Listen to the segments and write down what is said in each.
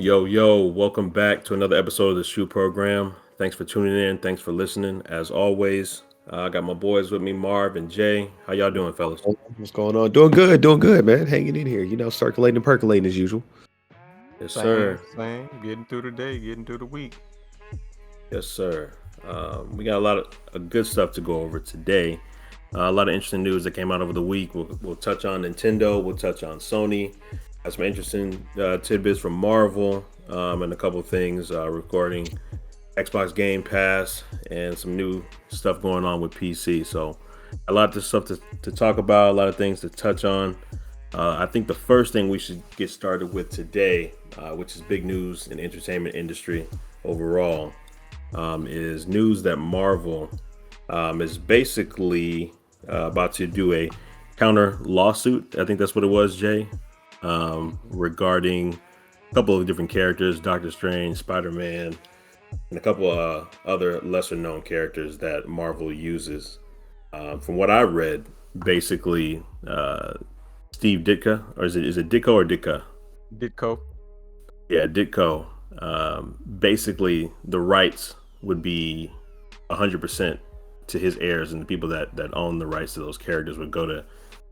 Yo, welcome back to another episode of the SHU Program. Thanks for tuning in. Thanks for listening. As always, I got my boys with me, Marv and Jay. How y'all doing, fellas? What's going on? Doing good, man. Hanging in here, circulating and percolating as usual. Yes, Same, sir. same. Getting through the day, getting through the week. Yes, sir. We got a lot of good stuff to go over today. A lot of interesting news that came out over the week. We'll touch on Nintendo. We'll touch on Sony. Got some interesting tidbits from Marvel and a couple of things regarding Xbox Game Pass and some new stuff going on with PC. So a lot of stuff to talk about, a lot of things to touch on. I think the first thing we should get started with today, which is big news in the entertainment industry overall, is news that Marvel is basically about to do a counter lawsuit. I think that's what it was, Jay, regarding a couple of different characters, Doctor Strange, Spiderman, and a couple of other lesser known characters that Marvel uses. From what I read, basically, Steve Ditka, or is it Ditko or Ditka? Ditko. Yeah, Ditko. Basically, the rights would be 100% to his heirs, and the people that own the rights to those characters would go to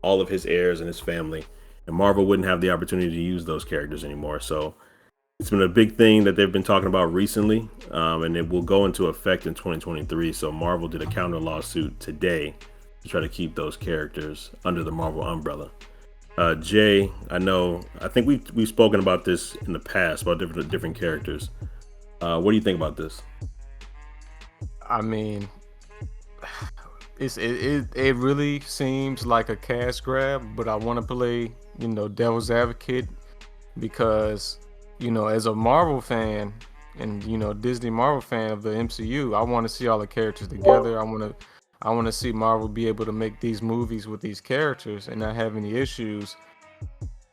all of his heirs and his family, and Marvel wouldn't have the opportunity to use those characters anymore. So it's been a big thing that they've been talking about recently, and it will go into effect in 2023. So Marvel did a counter lawsuit today to try to keep those characters under the Marvel umbrella. Jay, I think we've spoken about this in the past about different characters. What do you think about this? I mean, it really seems like a cash grab, but I want to play, devil's advocate because, as a Marvel fan and Disney Marvel fan of the MCU, I want to see all the characters together. I want to see Marvel be able to make these movies with these characters and not have any issues.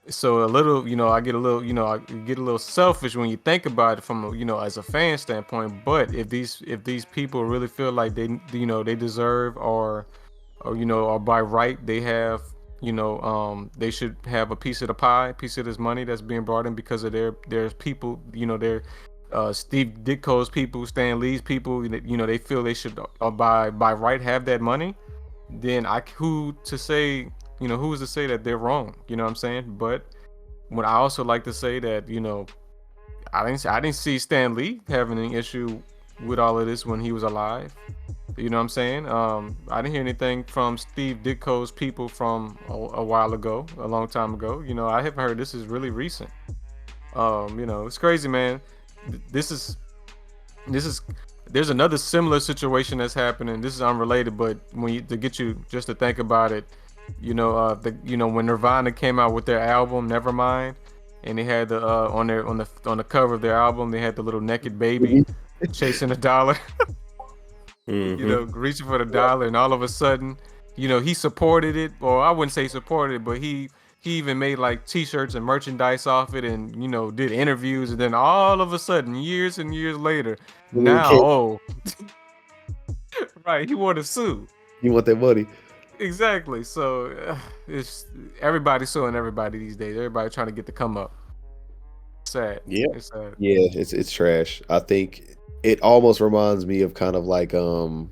So a little, I get a little, I get a little selfish when you think about it from, as a fan standpoint. But if these people really feel like they deserve or by right they have, they should have a piece of the pie, piece of this money that's being brought in because of their people, their Steve Ditko's people, Stan Lee's people, they feel they should by right have that money. Then who's to say that they're wrong? You know what I'm saying? But when I also like to say that, I didn't see Stan Lee having an issue with all of this when he was alive. You know what I'm saying? I didn't hear anything from Steve Ditko's people from a while ago, a long time ago. I have heard this is really recent. It's crazy, man. This is there's another similar situation that's happening. This is unrelated, but to get you just to think about it, when Nirvana came out with their album Nevermind, and they had the on the cover of their album they had the little naked baby chasing a dollar, reaching for the dollar, and all of a sudden, he supported it, or I wouldn't say supported it, but he even made like T-shirts and merchandise off it, and did interviews, and then all of a sudden, years and years later, right, he want to sue. You want that money? Exactly. So it's everybody suing everybody these days. Everybody trying to get the come up. Sad. Yeah, It's sad. yeah. It's trash. I think it almost reminds me of kind of like the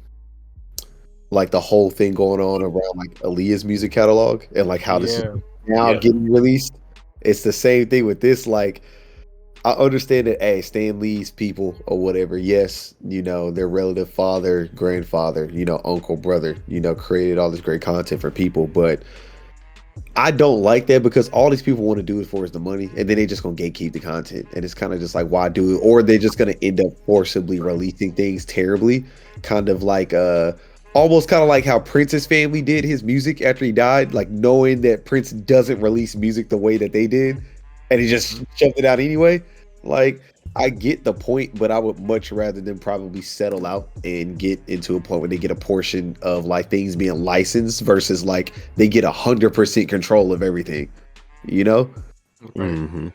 whole thing going on around like Aaliyah's music catalog and like how this is now getting released. It's the same thing with this. Like, I understand that, hey, Stan Lee's people or whatever, yes, their relative father, grandfather, uncle, brother, created all this great content for people. But I don't like that because all these people want to do it for is the money, and then they just gonna gatekeep the content. And it's kind of just like, why do it? Or they're just gonna end up forcibly releasing things terribly, kind of like almost kind of like how Prince's family did his music after he died, like knowing that Prince doesn't release music the way that they did, and he just shoved it out anyway. Like, I get the point, but I would much rather them probably settle out and get into a point where they get a portion of like things being licensed versus like they get 100% control of everything, Mm-hmm.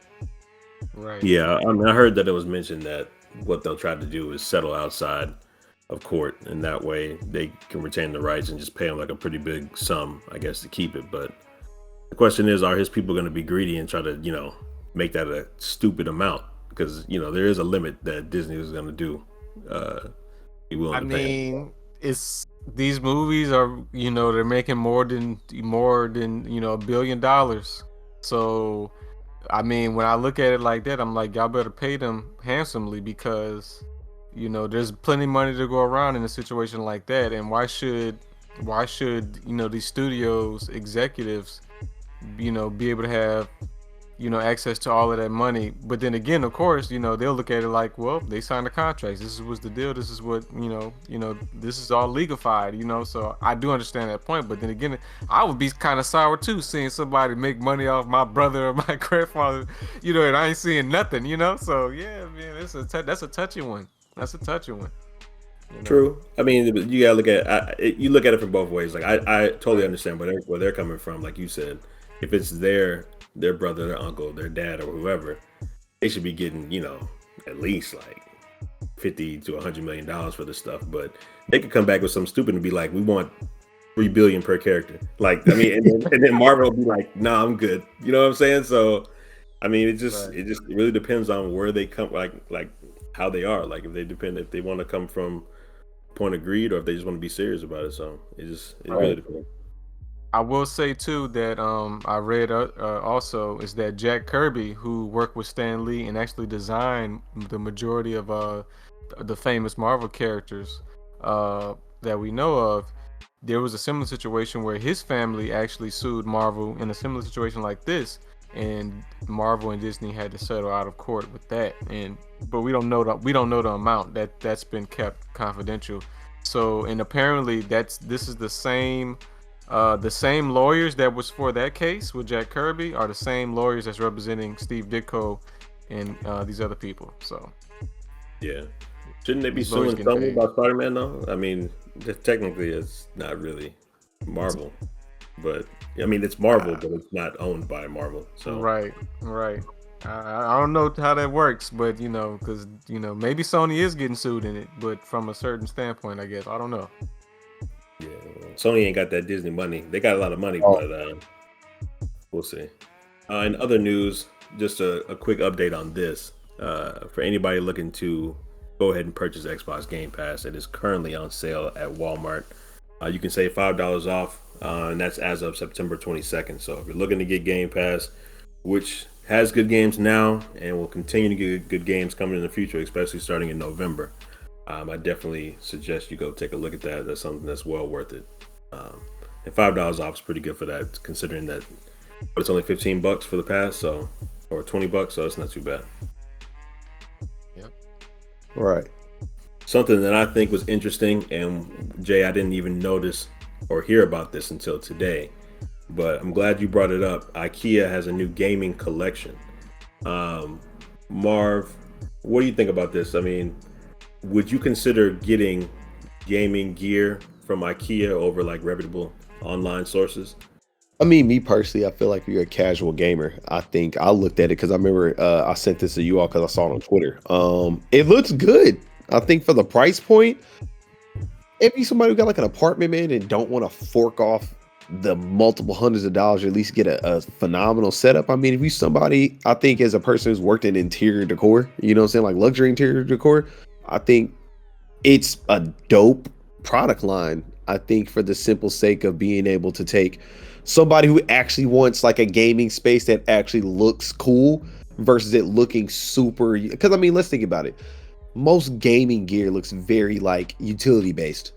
Right. Yeah, I mean, I heard that it was mentioned that what they'll try to do is settle outside of court, and that way they can retain the rights and just pay him like a pretty big sum, I guess, to keep it. But the question is, are his people going to be greedy and try to, make that a stupid amount? because there is a limit that Disney is going to do. Be willing I to pay. mean, it's these movies are they're making more than $1 billion. So I mean, when I look at it like that, I'm like, y'all better pay them handsomely because there's plenty of money to go around in a situation like that. And why should these studios executives be able to have access to all of that money? But then again, of course, they'll look at it like, well, they signed the contracts. This was the deal. This is what this is all legalified. So I do understand that point. But then again, I would be kind of sour too, seeing somebody make money off my brother or my grandfather, and I ain't seeing nothing. So yeah, man, that's a touchy one. That's a touchy one. True. I mean, you gotta look at you look at it from both ways. Like I totally understand where they're coming from. Like you said, if it's their brother, their uncle, their dad, or whoever, they should be getting at least like $50 to $100 million for this stuff. But they could come back with something stupid and be like, we want $3 billion per character. Like I mean, and then Marvel will be like, nah, I'm good. You know what I'm saying? So I mean, it really depends on where they come, like how they are. Like if they want to come from point of greed or if they just want to be serious about it. So it really depends. I will say too that I read also is that Jack Kirby, who worked with Stan Lee and actually designed the majority of the famous Marvel characters that we know of, there was a similar situation where his family actually sued Marvel in a similar situation like this, and Marvel and Disney had to settle out of court with that. But we don't know the amount that's been kept confidential. So, and apparently this is the same lawyers that was for that case with Jack Kirby are the same lawyers that's representing Steve Ditko and these other people. So yeah, shouldn't they be suing Sony about Spiderman though? I mean, technically it's not really Marvel, but I mean it's Marvel, but it's not owned by Marvel. So right. I don't know how that works, but because maybe Sony is getting sued in it, but from a certain standpoint, I guess I don't know. Yeah, Sony ain't got that Disney money. They got a lot of money, but we'll see. In other news, just a quick update on this. For anybody looking to go ahead and purchase Xbox Game Pass, it is currently on sale at Walmart. You can save $5 off, and that's as of September 22nd. So if you're looking to get Game Pass, which has good games now and will continue to get good games coming in the future, especially starting in November, I definitely suggest you go take a look at that. That's something that's well worth it. And $5 off is pretty good for that, considering that it's only $15 for the pass, or $20, so it's not too bad. Yep. Right. Something that I think was interesting, and Jay, I didn't even notice or hear about this until today, but I'm glad you brought it up. IKEA has a new gaming collection. Marv, what do you think about this? I mean, would you consider getting gaming gear from IKEA over like reputable online sources? I mean, me personally, I feel like if you're a casual gamer, I think I looked at it because I remember I sent this to you all because I saw it on Twitter. It looks good. I think for the price point, if you're somebody who got like an apartment, man, and don't want to fork off the multiple hundreds of dollars, or at least get a phenomenal setup. I mean, if you somebody, I think as a person who's worked in interior decor, you know what I'm saying, like luxury interior decor, I think it's a dope product line. I think for the simple sake of being able to take somebody who actually wants like a gaming space that actually looks cool versus it looking super, because I mean, let's think about it. Most gaming gear looks very like utility based.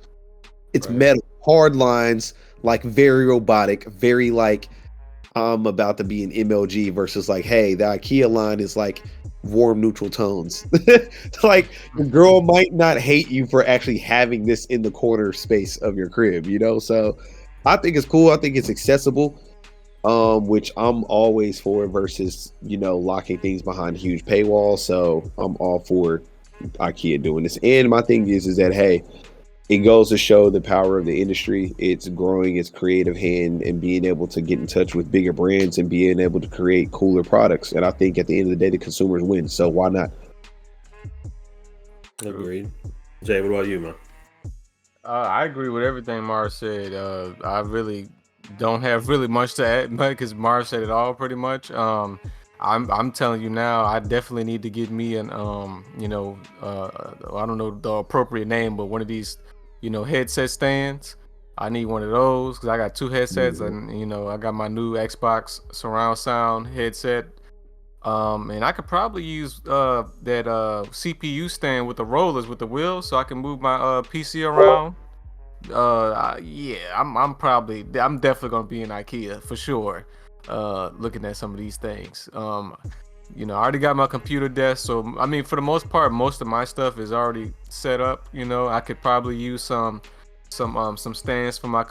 It's metal, hard lines, like very robotic, very like I'm about to be an MLG versus like, hey, the IKEA line is like warm neutral tones. Like your girl might not hate you for actually having this in the corner space of your crib, you know? So I think it's cool. I think it's accessible, which I'm always for versus, you know, locking things behind huge paywalls. So I'm all for IKEA doing this. And my thing is that, hey, it goes to show the power of the industry. It's growing its creative hand and being able to get in touch with bigger brands and being able to create cooler products. And I think at the end of the day, the consumers win. So why not? Agreed. Jay, what about you, man? I agree with everything Marv said. I really don't have really much to add because Marv said it all pretty much. I'm telling you now, I definitely need to get me an I don't know the appropriate name, but one of these, headset stands. I need one of those because I got 2 headsets, and I got my new Xbox surround sound headset. And I could probably use that CPU stand with the rollers with the wheels, so I can move my PC around. I'm definitely gonna be in IKEA for sure. Looking at some of these things. I already got my computer desk, so I mean, for the most part, most of my stuff is already set up. I could probably use some stands for my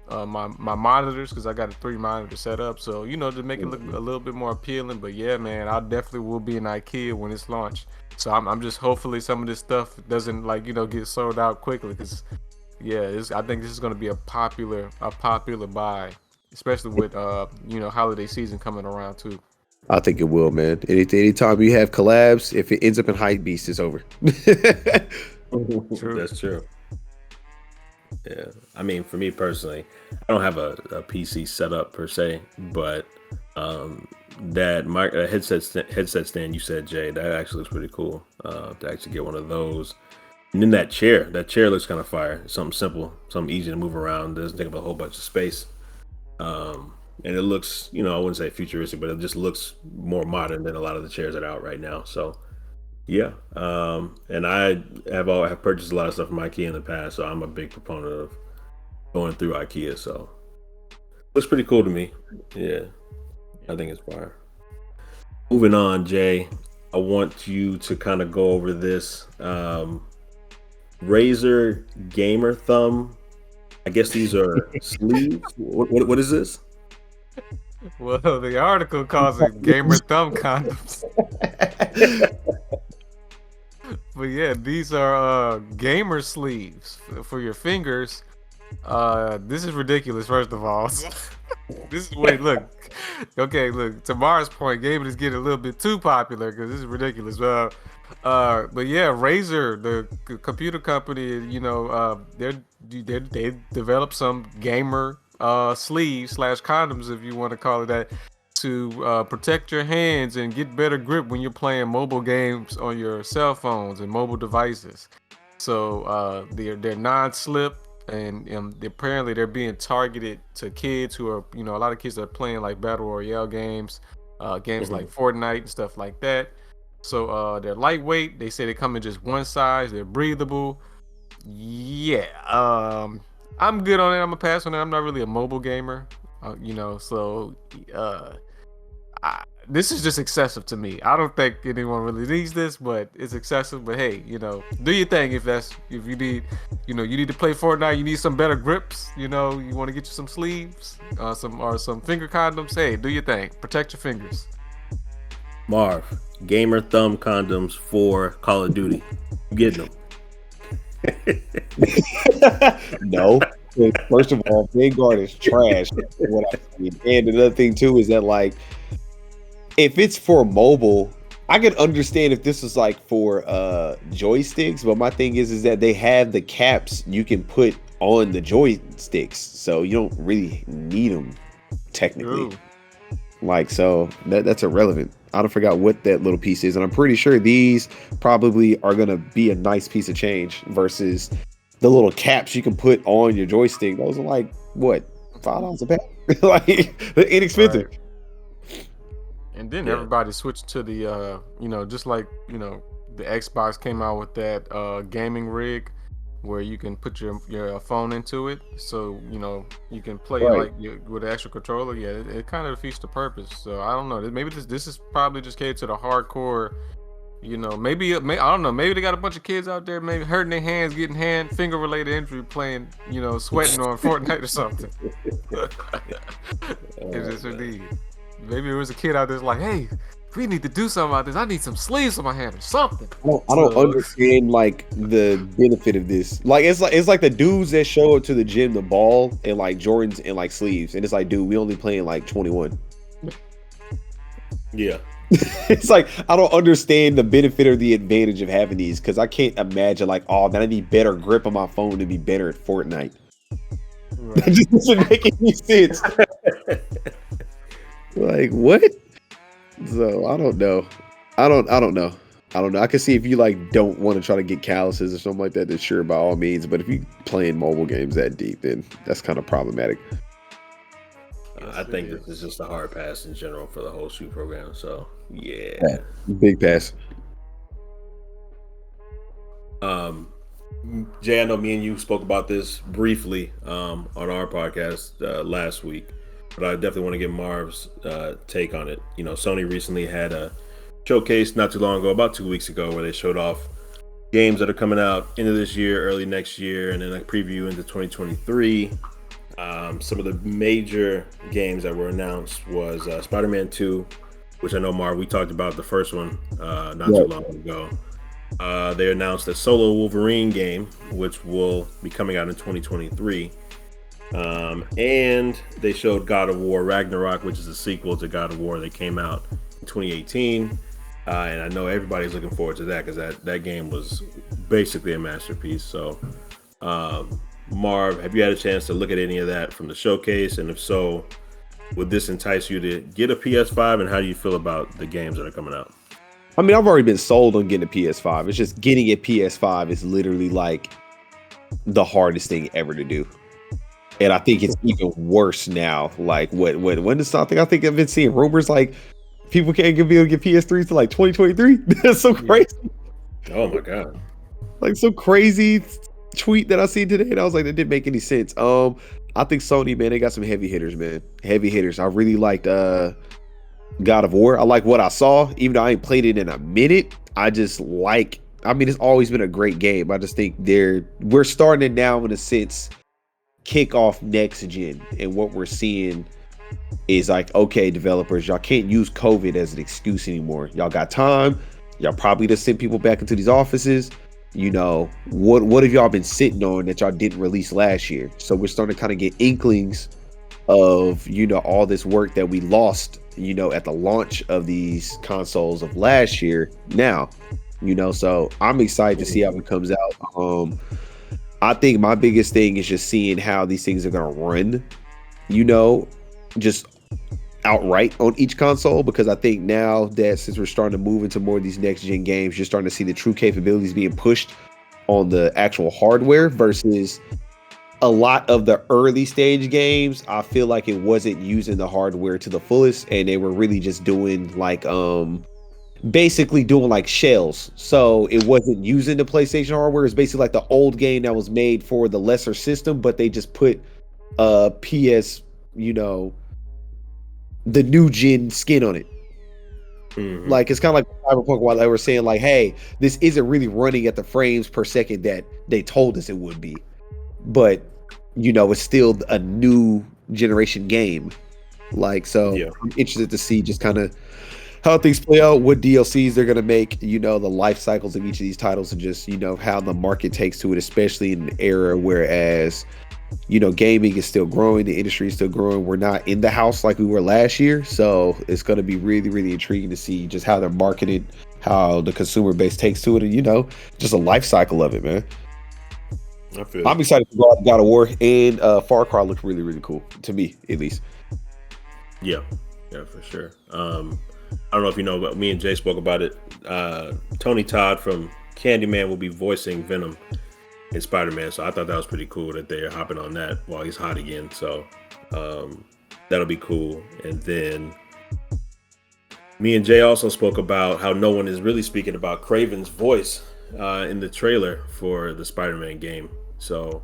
my monitors, because I got a 3 monitor set up, so to make it look a little bit more appealing. But yeah, man, I definitely will be in IKEA when it's launched. So I'm just hopefully some of this stuff doesn't get sold out quickly, because I think this is going to be a popular buy, especially with holiday season coming around too. I think it will, man. Anytime you have collabs, if it ends up in Hype Beast, it's over. True. That's true. Yeah, I mean, for me personally, I don't have a PC set up per se, but that headset stand you said, Jay, that actually looks pretty cool. To actually get one of those, and then that chair looks kind of fire. Something simple, something easy to move around, doesn't take up a whole bunch of space, and it looks, I wouldn't say futuristic, but it just looks more modern than a lot of the chairs that are out right now. So. Yeah, and I have purchased a lot of stuff from IKEA in the past, so I'm a big proponent of going through IKEA. So looks pretty cool to me. Yeah, I think it's fire. Moving on, Jay, I want you to kind of go over this Razer Gamer Thumb. I guess these are sleeves. What is this? Well, the article calls it Gamer Thumb condoms. But yeah, these are gamer sleeves for your fingers. This is ridiculous, first of all. This is look. To Mara's point, gaming is getting a little bit too popular because this is ridiculous. But yeah, Razer, the computer company, they developed some gamer sleeves / condoms, if you want to call it that, to protect your hands and get better grip when you're playing mobile games on your cell phones and mobile devices. So they're non-slip, and apparently they're being targeted to kids who are, a lot of kids are playing like battle royale games, like Fortnite and stuff like that. So they're lightweight. They say they come in just one size. They're breathable. Yeah, I'm good on it. I'm gonna pass on it. I'm not really a mobile gamer, so this is just excessive to me. I don't think anyone really needs this, but it's excessive. But hey, do your thing. If you need, you need to play Fortnite, you need some better grips. You want to get you some sleeves, some finger condoms. Hey, do your thing. Protect your fingers. Marv, Gamer Thumb condoms for Call of Duty. You getting them? No. First of all, Vanguard is trash. What I see. And another thing too is that, like, if it's for mobile, I could understand if this is like for joysticks, but my thing is that they have the caps you can put on the joysticks, so you don't really need them technically. Ooh. Like, so that's irrelevant. I don't forgot what that little piece is, and I'm pretty sure these probably are gonna be a nice piece of change versus the little caps you can put on your joystick. Those are like what, $5 a pack? Like, they're inexpensive. Right. And then everybody switched to the just like the Xbox came out with that gaming rig where you can put your phone into it, so you can play right. With an extra controller. Yeah, it kind of defeats the purpose. So I don't know. Maybe this is probably just catered to the hardcore. Maybe I don't know. Maybe they got a bunch of kids out there maybe hurting their hands, getting finger related injury playing, sweating on Fortnite or something. It's just indeed. Maybe there was a kid out there like, hey, we need to do something about this. I need some sleeves on my hand or something. I don't understand like the benefit of this. Like it's like the dudes that show up to the gym, the ball and like Jordans and like sleeves, and it's like, dude, we only playing like 21. Yeah. It's like, I don't understand the benefit or the advantage of having these, because I can't imagine like, oh man, I need better grip on my phone to be better at Fortnite. Right. That just doesn't make any sense. Like, what? So I don't know. I don't know. I don't know. I can see if you like don't want to try to get calluses or something like that, then sure, by all means. But if you playing mobile games that deep, then that's kind of problematic. I think this is just a hard pass in general for the whole SHU program. So yeah. Big pass. Jay, I know me and you spoke about this briefly on our podcast last week, but I definitely want to get Marv's take on it. You know, Sony recently had a showcase not too long ago, about 2 weeks ago, where they showed off games that are coming out into this year, early next year, and then a preview into 2023. Some of the major games that were announced was Spiderman 2, which I know, Marv, we talked about the first one not too long ago. They announced a solo Wolverine game, which will be coming out in 2023. And they showed God of War Ragnorok, which is a sequel to God of War that came out in 2018. And I know everybody's looking forward to that because that game was basically a masterpiece. So, Marv, have you had a chance to look at any of that from the showcase? And if so, would this entice you to get a PS5? And how do you feel about the games that are coming out? I mean, I've already been sold on getting a PS5. It's just getting a PS5 is literally like the hardest thing ever to do. And I think it's even worse now. Like when does something? I think I've been seeing rumors like people can't be able to get PS3s to like 2023. That's so crazy. Oh my god! Like some crazy tweet that I seen today, and I was like, that didn't make any sense. I think Sony, man, they got some heavy hitters, man. Heavy hitters. I really liked God of War. I like what I saw, even though I ain't played it in a minute. I mean, it's always been a great game. I just think we're starting it now in a sense, kick off next gen, and what we're seeing is like, okay, developers, y'all can't use COVID as an excuse anymore. Y'all got time. Y'all probably just send people back into these offices. You know, what have y'all been sitting on that y'all didn't release last year? So we're starting to kind of get inklings of, you know, all this work that we lost, you know, at the launch of these consoles of last year now, you know. So I'm excited to see how it comes out. I think my biggest thing is just seeing how these things are going to run, you know, just outright on each console, because I think now that since we're starting to move into more of these next gen games, you're starting to see the true capabilities being pushed on the actual hardware versus a lot of the early stage games. I feel like it wasn't using the hardware to the fullest, and they were really just doing like basically doing like shells. So it wasn't using the PlayStation hardware. It's basically like the old game that was made for the lesser system, but they just put PS, you know, the new gen skin on it. Mm-hmm. Like it's kind of like Cyberpunk, while they were saying like, hey, this isn't really running at the frames per second that they told us it would be, but you know, it's still a new generation game. Like, so yeah. I'm interested to see just kind of how things play out, what DLCs they're gonna make, you know, the life cycles of each of these titles, and just, you know, how the market takes to it, especially in an era whereas, you know, gaming is still growing, the industry is still growing. We're not in the house like we were last year, so it's going to be really, really intriguing to see just how they're marketed, how the consumer base takes to it, and, you know, just a life cycle of it, man. I'm excited for God of War, and Far Cry looked really, really cool to me, at least. Yeah, for sure. I don't know if you know, but me and Jay spoke about it. Tony Todd from Candyman will be voicing Venom in Spider-Man, so I thought that was pretty cool that they're hopping on that while he's hot again. So that'll be cool. And then me and Jay also spoke about how no one is really speaking about Kraven's voice in the trailer for the Spider-Man game. So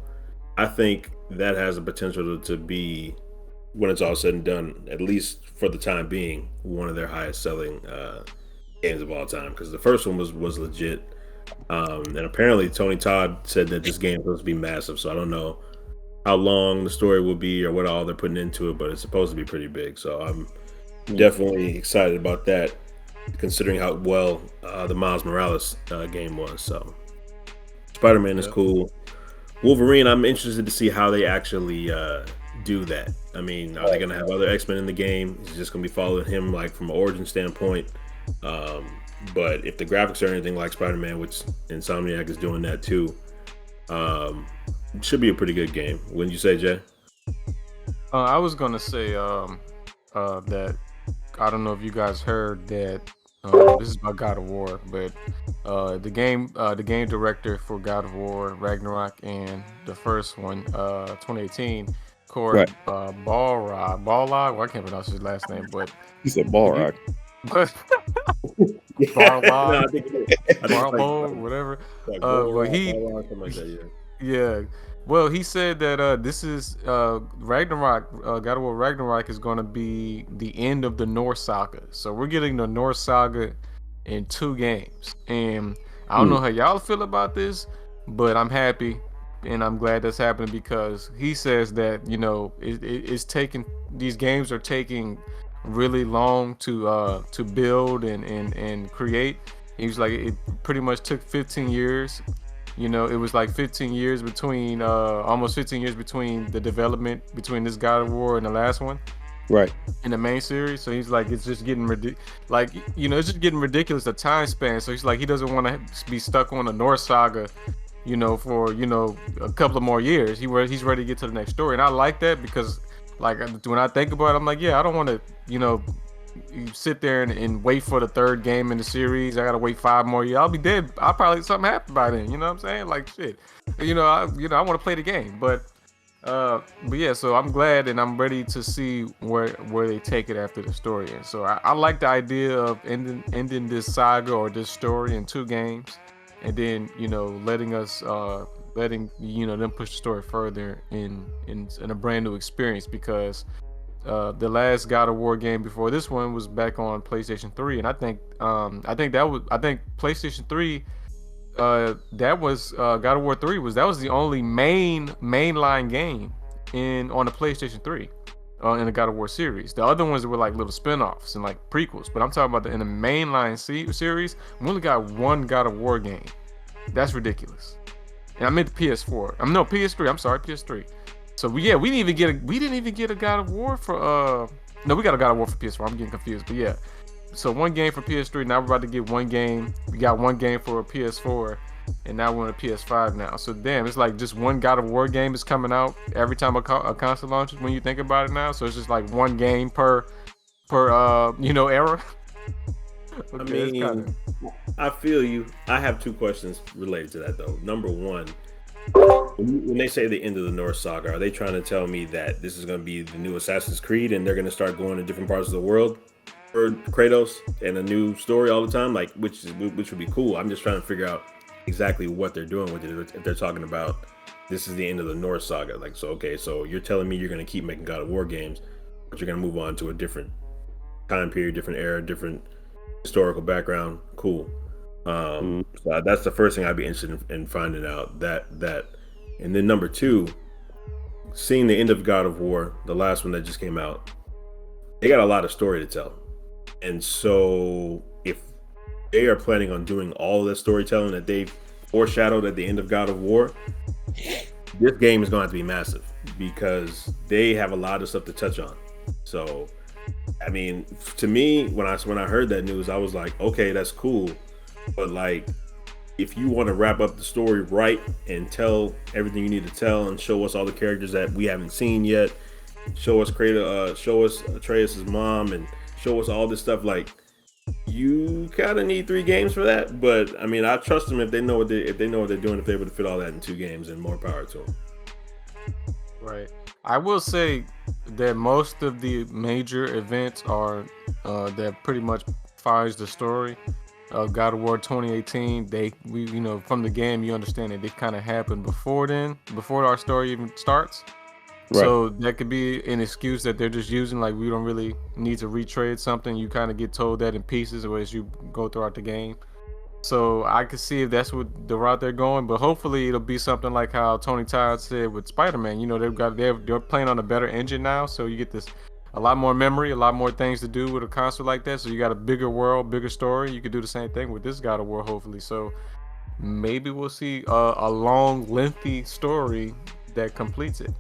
I think that has the potential to be, when it's all said and done, at least for the time being, one of their highest selling games of all time, because the first one was legit. And apparently Tony Todd said that this game is supposed to be massive, so I don't know how long the story will be or what all they're putting into it, but it's supposed to be pretty big. So I'm definitely excited about that, considering how well the Miles Morales game was. So Spider-Man is cool. Wolverine, I'm interested to see how they actually do that. I mean, are they going to have other X-Men in the game? Is it just going to be following him like from an origin standpoint? But if the graphics are anything like Spider-Man, which Insomniac is doing that too, it should be a pretty good game. Wouldn't you say, Jay? I was gonna say that I don't know if you guys heard that. This is about God of War, but the game director for God of War, Ragnorok, and the first one, 2018, Cord Balrog. Well, I can't pronounce his last name, but he said Balrog. But Barlog, Barlo, whatever. But yeah. Well, he said that this is Ragnarok. God of War Ragnarok is going to be the end of the Norse saga. So we're getting the Norse saga in 2 games, and I don't know how y'all feel about this, but I'm happy and I'm glad that's happening because he says that it's taking, these games are taking really long to build and create. He was like, it pretty much took 15 years. It was like 15 years between almost 15 years between the development between this God of War and the last one, right, in the main series. So he's like, it's just getting it's just getting ridiculous, the time span. So he's like, he doesn't want to be stuck on the Norse saga for a couple of more years. He's ready to get to the next story, and I like that because, like, when I think about it, I'm like, yeah, I don't want to you sit there and wait for the 3rd game in the series. I gotta wait 5 more years. I'll be dead. I'll probably something happen by then. You know what I'm saying? Like, shit. I want to play the game, but yeah. So I'm glad and I'm ready to see where they take it after the story. And so I like the idea of ending this saga or this story in 2 games, and then letting them push the story further in a brand new experience, because the last God of War game before this one was back on PlayStation 3, and I think PlayStation 3, that was God of War 3 was the only mainline game on the PlayStation 3 in the God of War series. The other ones were like little spin-offs and like prequels, but I'm talking about in the mainline series, we only got 1 God of War game. That's ridiculous. And I meant the PS4. PS3. I'm sorry, PS3. So we didn't even get a God of War for no, we got a God of War for PS4. I'm getting confused, but yeah. So 1 game for PS3. Now we're about to get 1 game. We got 1 game for a PS4, and now we're on a PS5 now. So damn, it's like just 1 God of War game is coming out every time a console launches. When you think about it now, so it's just like 1 game per era. Okay, I feel you. I have 2 questions related to that though. Number 1. When they say the end of the Norse saga, are they trying to tell me that this is going to be the new Assassin's Creed and they're going to start going to different parts of the world for Kratos and a new story all the time, like which would be cool? I'm just trying to figure out exactly what they're doing with it. If they're talking about this is the end of the Norse saga, like, so okay, so you're telling me you're going to keep making God of War games, but you're going to move on to a different time period, different era, different historical background. Cool. So that's the first thing I'd be interested in finding out. That and then number 2, seeing the end of God of War, the last one that just came out, they got a lot of story to tell, and so if they are planning on doing all of that storytelling that they foreshadowed at the end of God of War, this game is going to have to be massive because they have a lot of stuff to touch on. So I mean, to me, when I heard that news, I was like, okay, that's cool. But like, if you want to wrap up the story right and tell everything you need to tell and show us all the characters that we haven't seen yet, show us Atreus' mom, and show us all this stuff, like, you kind of need 3 games for that. But I mean, I trust them if they know what they're doing, if they're able to fit all that in 2 games, and more power to them. Right. I will say that most of the major events are that pretty much follows the story of God of War 2018. From the game, you understand that they kind of happened before our story even starts. Right. So that could be an excuse that they're just using, like, we don't really need to retrade something. You kind of get told that in pieces as you go throughout the game. So I could see if that's what the route they're going, but hopefully it'll be something like how Tony Todd said with Spiderman. They're playing on a better engine now, so you get a lot more memory, a lot more things to do with a console like that. So you got a bigger world, bigger story. You could do the same thing with this God of War, hopefully. So maybe we'll see a long, lengthy story that completes it.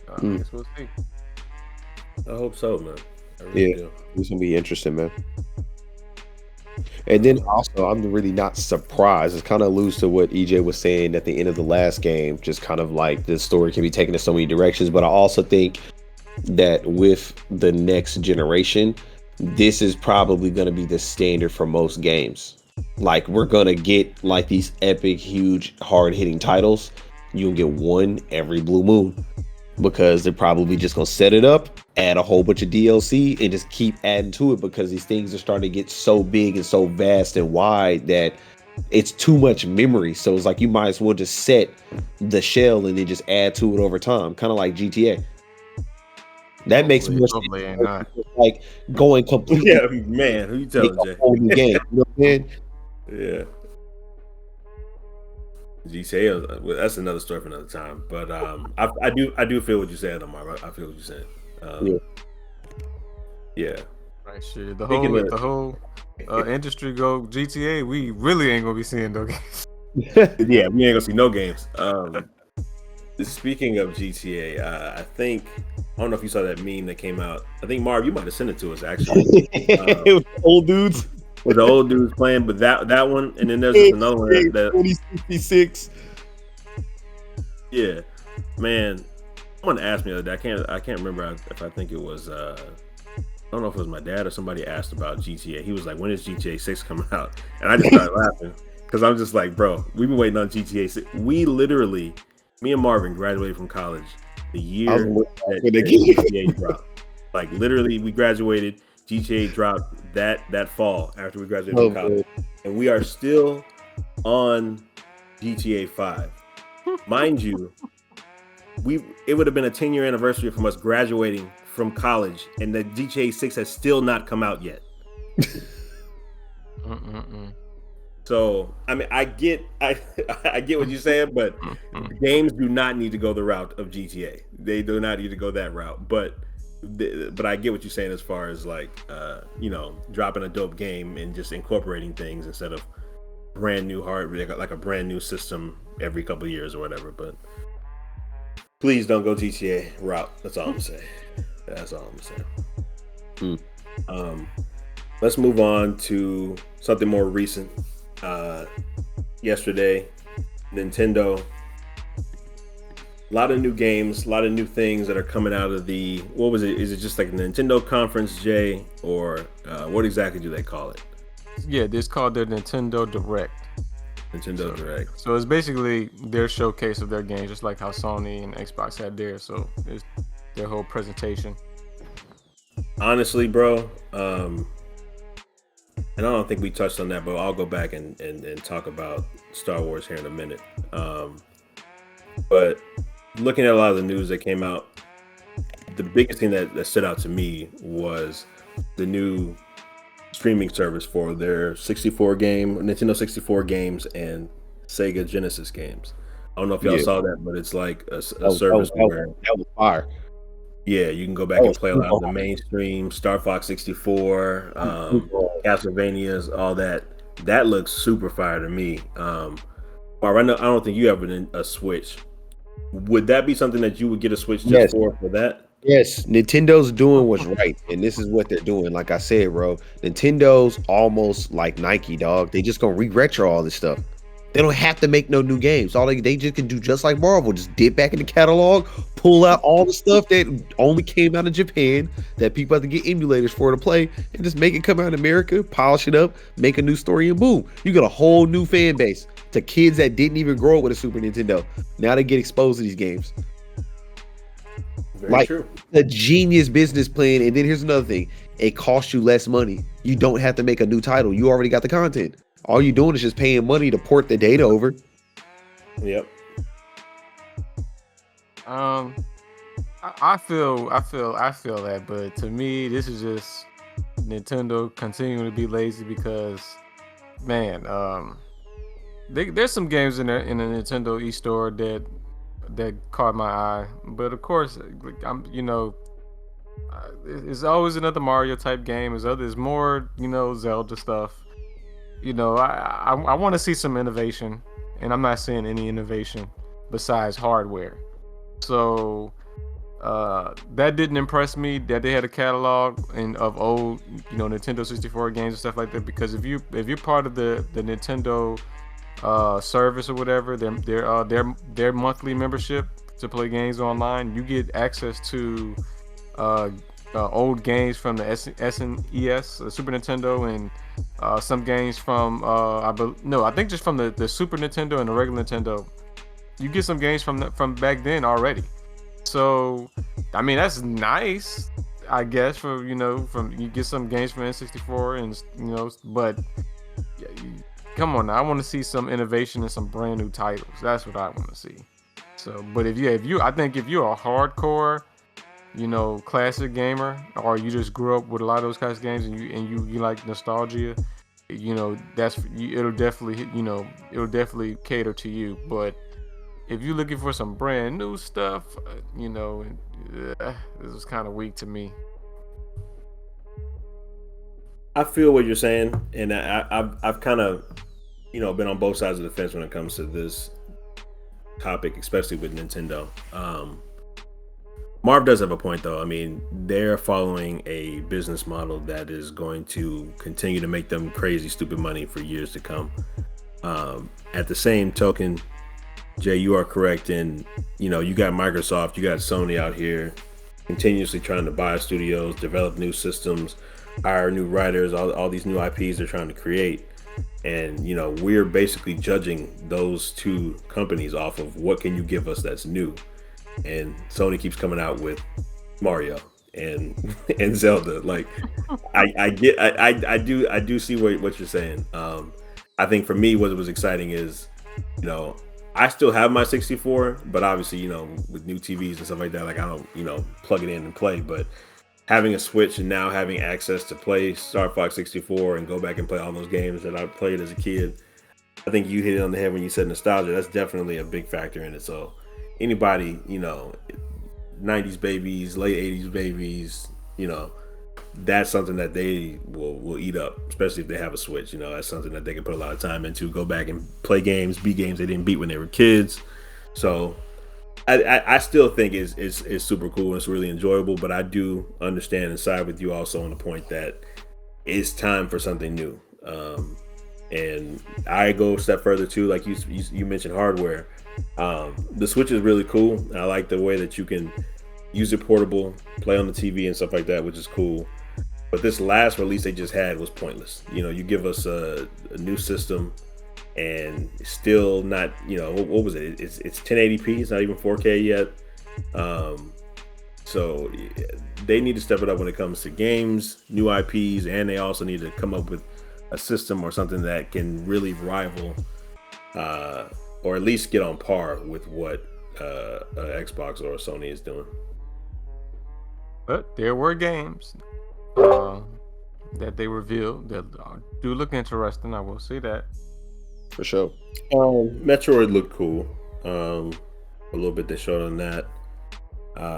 I guess we'll see. I hope so, man. Do. It's gonna be interesting, man. And then also, I'm really not surprised. It kind of alludes to what EJ was saying at the end of the last game, just kind of like the story can be taken in so many directions. But I also think that with the next generation, this is probably going to be the standard for most games. Like, we're going to get like these epic, huge, hard-hitting titles. You'll get one every blue moon, because they're probably just going to set it up, add a whole bunch of DLC, and just keep adding to it, because these things are starting to get so big and so vast and wide that it's too much memory. So it's like you might as well just set the shell and then just add to it over time, kind of like GTA. That makes more sense. Like going completely. Yeah, man, who you telling, Jay? Whole new game, you know what I'm saying? Yeah. GTA, that's another story for another time. But I do feel what you're saying, Omar. I feel what you're saying. Yeah. Right, shit. The whole industry go GTA. We really ain't gonna be seeing no games. Yeah, we ain't gonna see no games. Speaking of GTA, I don't know if you saw that meme that came out. I think Marv, you might have sent it to us actually. It was old dudes. With the old dudes playing, but that one, and then there's another one that 2066. Yeah, man. Someone asked me the other day. I can't remember if I think it was I don't know if it was my dad or somebody asked about GTA. He was like, "When is GTA 6 coming out?" And I just started laughing because I'm just like, "Bro, we've been waiting on GTA 6. We literally, me and Marvin graduated from college the year that GTA dropped. Like literally, we graduated. GTA dropped that fall after we graduated from college, and we are still on GTA 5. Mind you, it would have been a 10-year anniversary from us graduating from college, and the GTA 6 has still not come out yet. So I mean, I get what you're saying, but games do not need to go the route of GTA. They do not need to go that route, but I get what you're saying as far as like dropping a dope game and just incorporating things instead of brand new hardware, like a brand new system every couple of years or whatever. But please don't go GTA route. That's all I'm saying. Let's move on to something more recent. Yesterday, Nintendo. A lot of new games, a lot of new things that are coming out of the, what was it? Is it just like a Nintendo conference, Jay? Or what exactly do they call it? Yeah, it's called their Nintendo Direct. Direct. So it's basically their showcase of their games, just like how Sony and Xbox had theirs. So it's their whole presentation. Honestly, bro, and I don't think we touched on that, but I'll go back and talk about Star Wars here in a minute. But looking at a lot of the news that came out, the biggest thing that stood out to me was the new streaming service for their Nintendo 64 games and Sega Genesis games. I don't know if y'all saw that, but it's like a service where that was fire. Yeah, you can go back and play a lot of the mainstream Star Fox 64, Castlevanias, all that. That looks super fire to me. Marv, I don't think you have a Switch. Would that be something that you would get a Switch just for that? Yes, Nintendo's doing what's right, and this is what they're doing. Like I said, bro, Nintendo's almost like Nike, dog. They just gonna re-retro all this stuff. They don't have to make no new games. All they just can do, just like Marvel, just dip back in the catalog, pull out all the stuff that only came out of Japan that people have to get emulators for to play, and just make it come out in America, polish it up, make a new story, and boom, you got a whole new fan base to kids that didn't even grow up with a Super Nintendo. Now they get exposed to these games. Very true. A genius business plan. And then here's another thing: it costs you less money. You don't have to make a new title. You already got the content. All you're doing is just paying money to port the data over. Yep. I feel that, but to me, this is just Nintendo continuing to be lazy because, man, there's some games in the Nintendo eStore that caught my eye, but of course, it's always another Mario type game. There's more, Zelda stuff. I want to see some innovation, and I'm not seeing any innovation besides hardware. So that didn't impress me that they had a catalog of old, Nintendo 64 games and stuff like that. Because if you're part of the Nintendo service or whatever, their monthly membership to play games online, you get access to old games from the SNES, Super Nintendo, and some games from I think just from the Super Nintendo and the regular Nintendo. You get some games from back then already. So, I mean, that's nice, I guess, for from you get some games from N64 and but come on now, I want to see some innovation and some brand new titles. That's what I want to see. So, but I think if you're a hardcore, classic gamer, or you just grew up with a lot of those kinds of games and you like nostalgia, it'll definitely cater to you. But if you're looking for some brand new stuff, this is kind of weak to me. I feel what you're saying, and I've kind of, been on both sides of the fence when it comes to this topic, especially with Nintendo. Marv does have a point, though. I mean, they're following a business model that is going to continue to make them crazy, stupid money for years to come. At the same token, Jay, you are correct in, you got Microsoft, you got Sony out here continuously trying to buy studios, develop new systems, hire new writers, all these new IPs they're trying to create. And, we're basically judging those two companies off of what can you give us that's new. And Sony keeps coming out with Mario and Zelda. Like, I do see what you're saying. I think for me, what was exciting is, I still have my 64, but obviously, with new TVs and stuff like that, like I don't, plug it in and play. But having a Switch and now having access to play Star Fox 64 and go back and play all those games that I played as a kid, I think you hit it on the head when you said nostalgia. That's definitely a big factor in it. So anybody, 90s babies, late 80s babies, that's something that they will eat up, especially if they have a Switch. That's something that they can put a lot of time into, go back and play games, beat games they didn't beat when they were kids. So I still think it's super cool and it's really enjoyable, but I do understand and side with you also on the point that it's time for something new. And I go a step further too, like you mentioned hardware. The Switch is really cool. I like the way that you can use it portable, play on the TV and stuff like that, which is cool. But this last release they just had was pointless. You give us a new system and still not, what was it? It's 1080p. It's not even 4K yet. So they need to step it up when it comes to games, new IPs, and they also need to come up with a system or something that can really rival, or at least get on par with what Xbox or Sony is doing. But there were games that they revealed that do look interesting. I will say that. For sure. Metroid looked cool. A little bit they showed on that.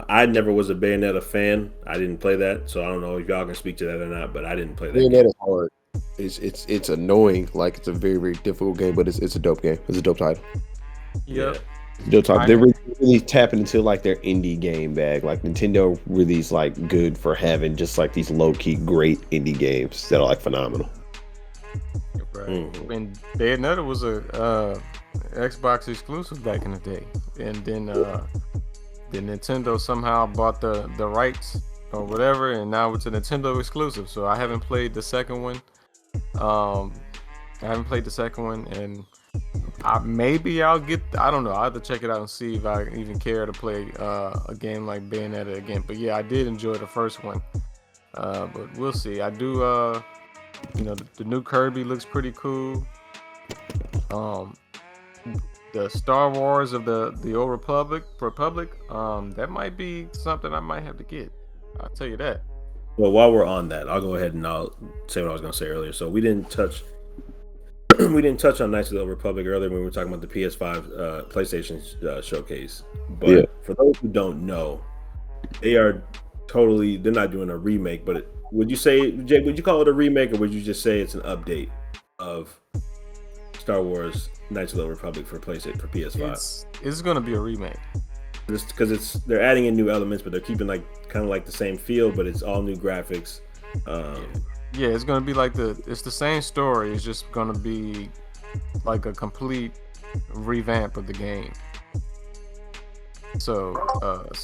I never was a Bayonetta fan. I didn't play that, so I don't know if y'all can speak to that or not. But I didn't play that. Bayonetta is hard. It's annoying. Like it's a very, very difficult game, but it's a dope game. It's a dope title. Yep. Yeah. They're really tapping into like their indie game bag. Like Nintendo really is like good for having just like these low key great indie games that are like phenomenal. Right. And Bayonetta was a Xbox exclusive back in the day, and then Nintendo somehow bought the rights or whatever, and now it's a Nintendo exclusive. So I haven't played the second one. And maybe I'll get. I don't know. I'll have to check it out and see if I even care to play a game like Bayonetta again. But yeah, I did enjoy the first one. But we'll see. I do. The new Kirby looks pretty cool. The Star Wars of the Old Republic, that might be something I might have to get. I'll tell you that. Well, while we're on that, I'll go ahead and I'll say what I was going to say earlier. So we didn't touch on Knights of the Old Republic earlier when we were talking about the PS5 PlayStation showcase. But for those who don't know, they're not doing a remake, but would you say, Jake, would you call it a remake, or would you just say it's an update of Star Wars Knights of the Old Republic for PS5? It's going to be a remake. Because they're adding in new elements, but they're keeping kind of like the same feel, but it's all new graphics. Yeah, it's gonna be it's the same story. It's just gonna be like a complete revamp of the game. So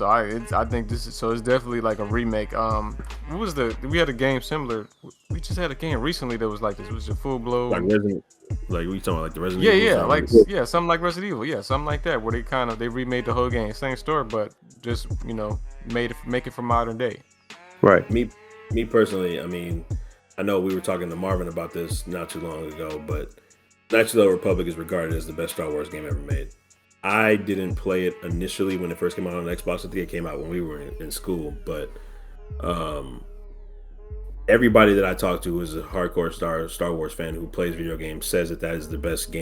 I think this is, so it's definitely like a remake. What was we had a game similar. We just had a game recently that was like this. It was a full blown like Resident, like we talking about like the Resident yeah, Evil. yeah, like yeah, something like Resident Evil, yeah, something like that, where they remade the whole game, same story, but just make it for modern day. Right. Me personally, I mean, I know we were talking to Marvin about this not too long ago, but Knights of the Old Republic is regarded as the best Star Wars game ever made. I didn't play it initially when it first came out on Xbox. I think it came out when we were in school, but everybody that I talked to who's a hardcore Star Wars fan who plays video games says that is the best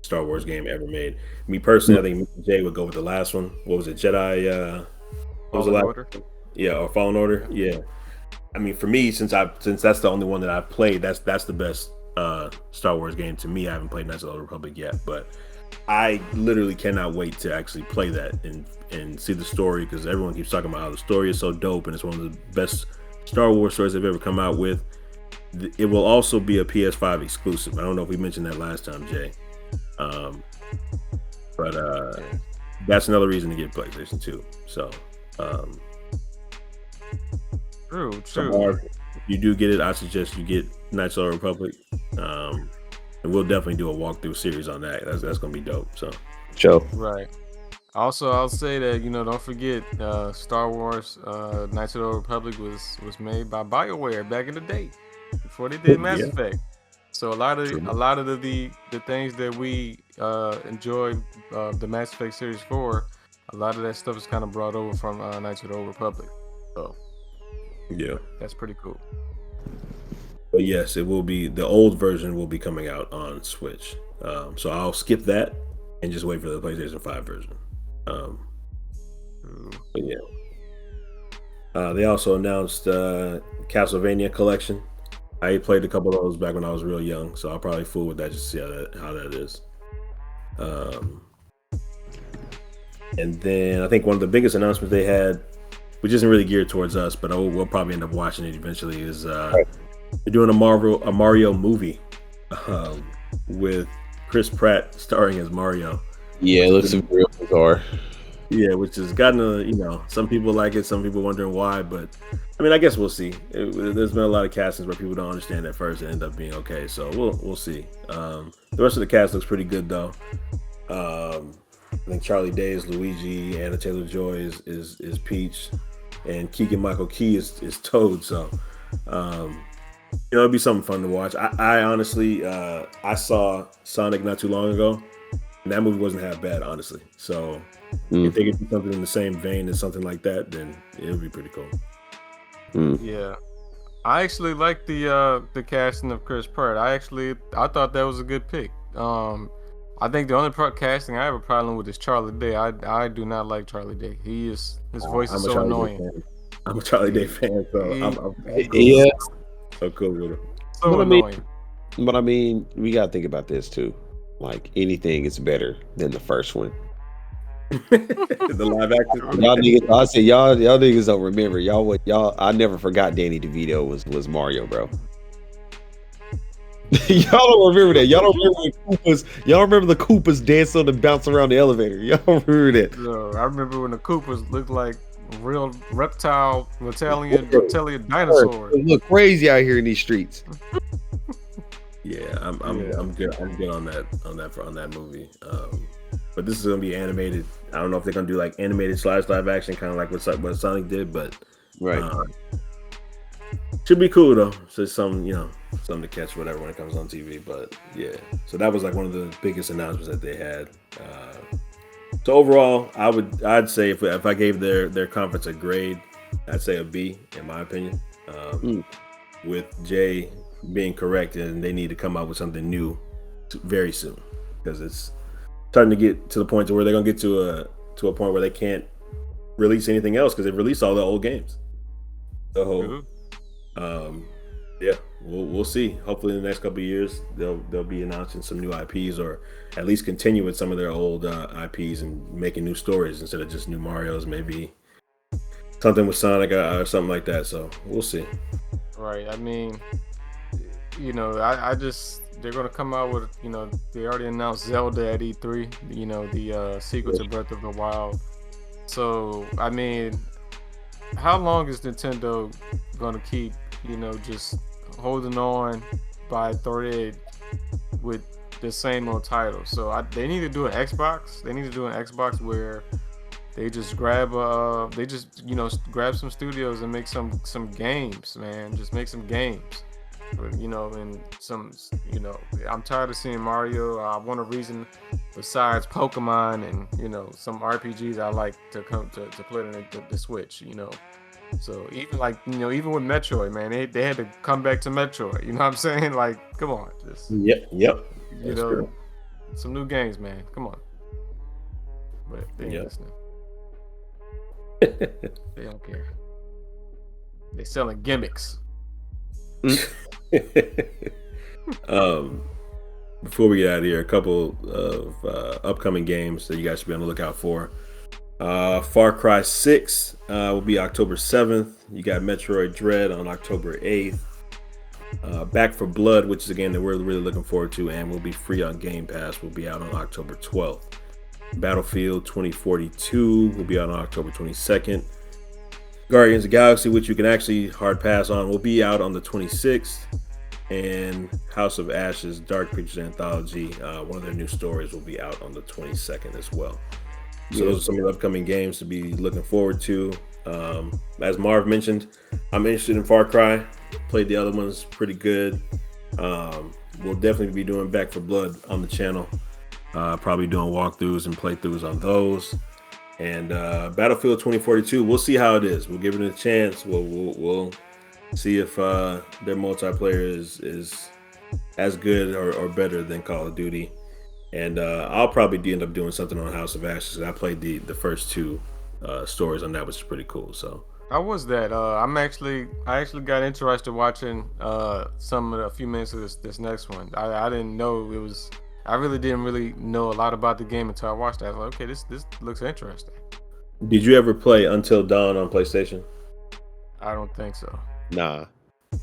Star Wars game ever made. Me personally, I think Jay would go with the last one. What was it, Jedi? What was the last? Order? Yeah, or Fallen Order. Yeah. I mean, for me, since that's the only one that I've played, that's the best Star Wars game to me. I haven't played Knights of the Old Republic yet, but I literally cannot wait to actually play that and see the story, because everyone keeps talking about how the story is so dope and it's one of the best Star Wars stories they've ever come out with. It will also be a PS5 exclusive. I don't know if we mentioned that last time, Jay. But that's another reason to get PlayStation 2. So True. If you do get it, I suggest you get Knights of the Republic. And we'll definitely do a walkthrough series on that. That's gonna be dope. So, right. Also, I'll say that don't forget Star Wars Knights of the Old Republic was made by BioWare back in the day before they did Mass Effect. So a lot of the things that we enjoy the Mass Effect series for, a lot of that stuff is kind of brought over from Knights of the Old Republic. So yeah, that's pretty cool. But yes, it will be, the old version will be coming out on Switch. So I'll skip that and just wait for the PlayStation 5 version. But yeah. They also announced Castlevania Collection. I played a couple of those back when I was real young, so I'll probably fool with that just to see how that is. And then I think one of the biggest announcements they had, which isn't really geared towards us, but we'll probably end up watching it eventually, is they're doing a Mario movie with Chris Pratt starring as Mario. Yeah, it looks real bizarre. Yeah, which has gotten some people like it, some people wondering why, but I mean, I guess we'll see. There's been a lot of castings where people don't understand at first and end up being okay, so we'll see. The rest of the cast looks pretty good though. I think Charlie Day is Luigi, Anna Taylor-Joy is Peach, and Keegan-Michael Key is Toad. So it'll be something fun to watch. I honestly I saw Sonic not too long ago, and that movie wasn't half bad, honestly. So if they could do something in the same vein as something like that, then it would be pretty cool. Yeah, I actually like the casting of Chris Pratt. I thought that was a good pick. I think the only casting I have a problem with is Charlie Day. I do not like Charlie Day. His voice is so annoying. I'm a Charlie Day fan, so I'm so cool with him. So annoying. But I mean, we gotta think about this too. Like, anything is better than the first one. The live action. Y'all niggas, I say y'all niggas don't remember. I never forgot Danny DeVito was Mario, bro. Y'all don't remember that. Y'all don't remember the Koopas dancing and bouncing around the elevator. Y'all remember that? No, I remember when the Koopas looked like real reptilian dinosaurs. They look crazy out here in these streets. Yeah, I'm good. I'm good on that movie. But this is gonna be animated. I don't know if they're gonna do like animated / live action, kind of like what Sonic did, but should be cool though. So it's something to catch whatever when it comes on TV. But yeah, so that was like one of the biggest announcements that they had. So overall, I'd say if I gave their conference a grade, I'd say a B in my opinion. With Jay being correct, and they need to come out with something new very soon, because it's starting to get to the point to where they're gonna get to a point where they can't release anything else because they've released all the old games. So we'll see. Hopefully in the next couple of years they'll be announcing some new IPs, or at least continue with some of their old IPs and making new stories instead of just new Marios. Maybe something with Sonic or something like that. So we'll see. Right. I mean, I just, they're gonna come out with, they already announced Zelda at E3. The sequel to Breath of the Wild. So I mean, how long is Nintendo gonna keep, just holding on by thread with the same old title? So they need to do an Xbox. They need to do an Xbox where they just grab some studios and make some games, man. Just make some games. And some, I'm tired of seeing Mario. I want a reason besides Pokemon and, some RPGs I like to come to play on the Switch, So even with Metroid, man, they had to come back to Metroid. You know what I'm saying? Like, come on, just Yep. That's true. Some new games, man. Come on. But they ain't listening. They don't care. They selling gimmicks. Before we get out of here, a couple of upcoming games that you guys should be on the lookout for. Far Cry 6 will be October 7th. You got Metroid Dread on October 8th. Back for Blood, which is a game that we're really looking forward to and will be free on Game Pass, will be out on October 12th. Battlefield 2042 will be out on October 22nd. Guardians of the Galaxy, which you can actually hard pass on, will be out on the 26th. And House of Ashes Dark Pictures Anthology, one of their new stories, will be out on the 22nd as well. So those are some of the upcoming games to be looking forward to. As Marv mentioned, I'm interested in Far Cry. Played the other ones pretty good. We'll definitely be doing Back for Blood on the channel. Probably doing walkthroughs and playthroughs on those. And Battlefield 2042, we'll see how it is. We'll give it a chance. We'll see if their multiplayer is as good or better than Call of Duty. And I'll probably end up doing something on House of Ashes. I played the first two stories on that, which is pretty cool. So how was that? I actually got interested watching a few minutes of this next one. I didn't know it was. I really didn't know a lot about the game until I watched that. I was like, okay, this looks interesting. Did you ever play Until Dawn on PlayStation? I don't think so. Nah.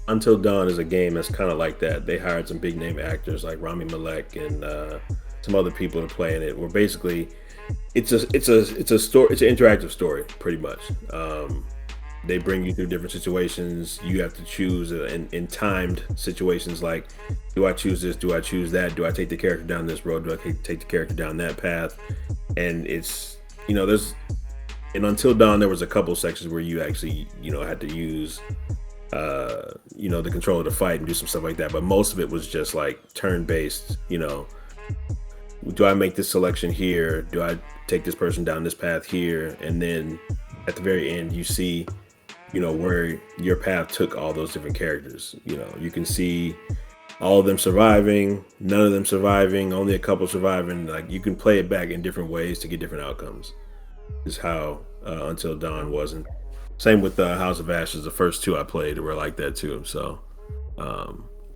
Until Dawn is a game that's kind of like that. They hired some big name actors like Rami Malek and some other people to play in it. Where basically, it's a story. It's an interactive story, pretty much. They bring you through different situations. You have to choose in timed situations like, do I choose this? Do I choose that? Do I take the character down this road? Do I take the character down that path? And it's, there's, in Until Dawn, there was a couple sections where you actually, had to use, the controller to fight and do some stuff like that. But most of it was just like turn-based, do I make this selection here? Do I take this person down this path here? And then at the very end, you see, where your path took all those different characters. You can see all of them surviving, none of them surviving, only a couple surviving. Like, you can play it back in different ways to get different outcomes. Is how Until Dawn was. And same with House of Ashes. The first two I played were like that too. So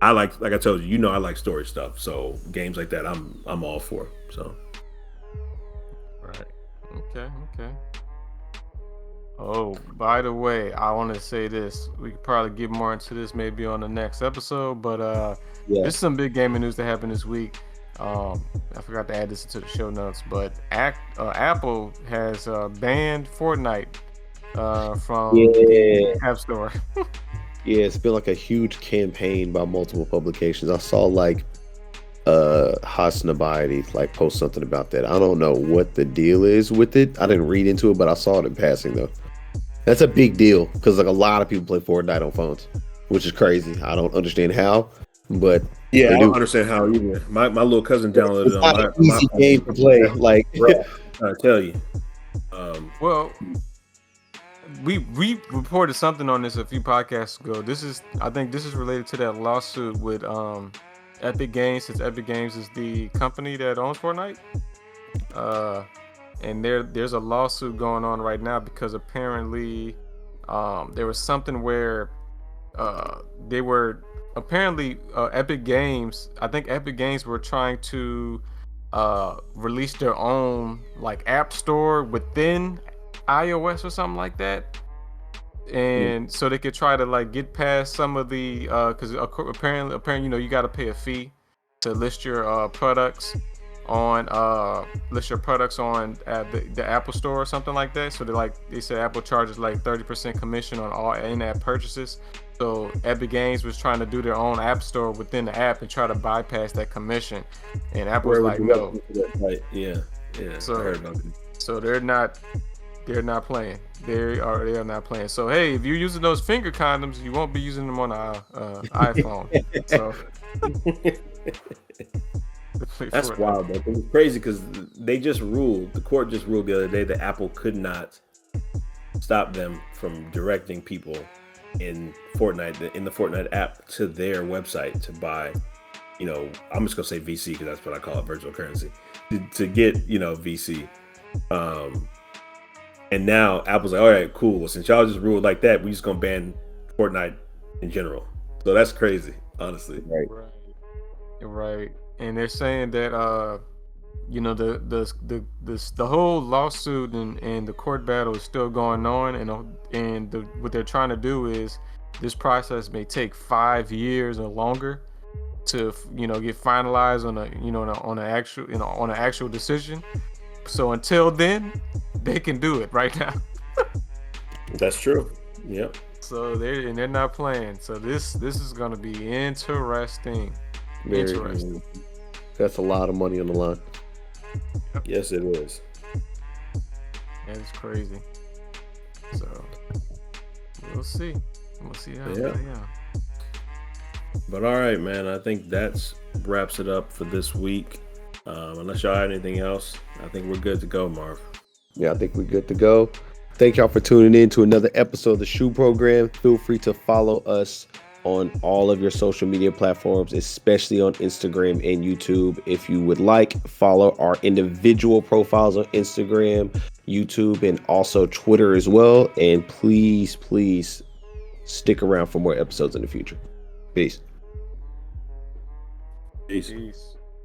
I like I told you, I like story stuff. So games like that, I'm all for. So. Right. Okay. Oh, by the way, I want to say this. We could probably get more into this maybe on the next episode, but There's some big gaming news that happened this week. I forgot to add this into the show notes, but Apple has banned Fortnite from the App Store. Yeah, it's been like a huge campaign by multiple publications. I saw like Hasnabiety like post something about that. I don't know what the deal is with it. I didn't read into it, but I saw it in passing though. That's a big deal because like a lot of people play Fortnite on phones, which is crazy. I don't understand how, but yeah, I don't understand how either. My little cousin downloaded it on my easy game to play. Like, I tell you. Well, we reported something on this a few podcasts ago. I think this is related to that lawsuit with Epic Games, since Epic Games is the company that owns Fortnite. And there's a lawsuit going on right now because apparently there was something where they were apparently Epic Games were trying to release their own like app store within iOS or something like that, and so they could try to like get past some of the because apparently you got to pay a fee to list your products on list your products on the Apple Store or something like that. So they said Apple charges like 30% commission on all in-app purchases. So Epic Games was trying to do their own app store within the app and try to bypass that commission, and Apple was like, no. Yeah. So, I heard about it. So they're not playing. They are not playing. So hey, if you're using those finger condoms, you won't be using them on an iPhone. So that's wild, though. It's crazy because the court just ruled the other day that Apple could not stop them from directing people in the Fortnite app to their website to buy, I'm just gonna say VC because that's what I call it, virtual currency, to get, VC. And now Apple's like, all right, cool. Well, since y'all just ruled like that, we just gonna ban Fortnite in general. So that's crazy, honestly. Right. And they're saying that the whole lawsuit and the court battle is still going on, and what they're trying to do is this process may take 5 years or longer to get finalized on an actual decision. So until then, they can do it right now. That's true. Yep. So they're not playing. So this is gonna be interesting. Very interesting. That's a lot of money on the line. Yes, it is. That is crazy. So we'll see. We'll see how. Yeah. But all right, man. I think that wraps it up for this week. Unless y'all have anything else, I think we're good to go, Marv. Yeah, I think we're good to go. Thank y'all for tuning in to another episode of the SHU Program. Feel free to follow us on all of your social media platforms, especially on Instagram and YouTube. If you would like, follow our individual profiles on Instagram, YouTube, and also Twitter as well. And please stick around for more episodes in the future. Peace. Peace.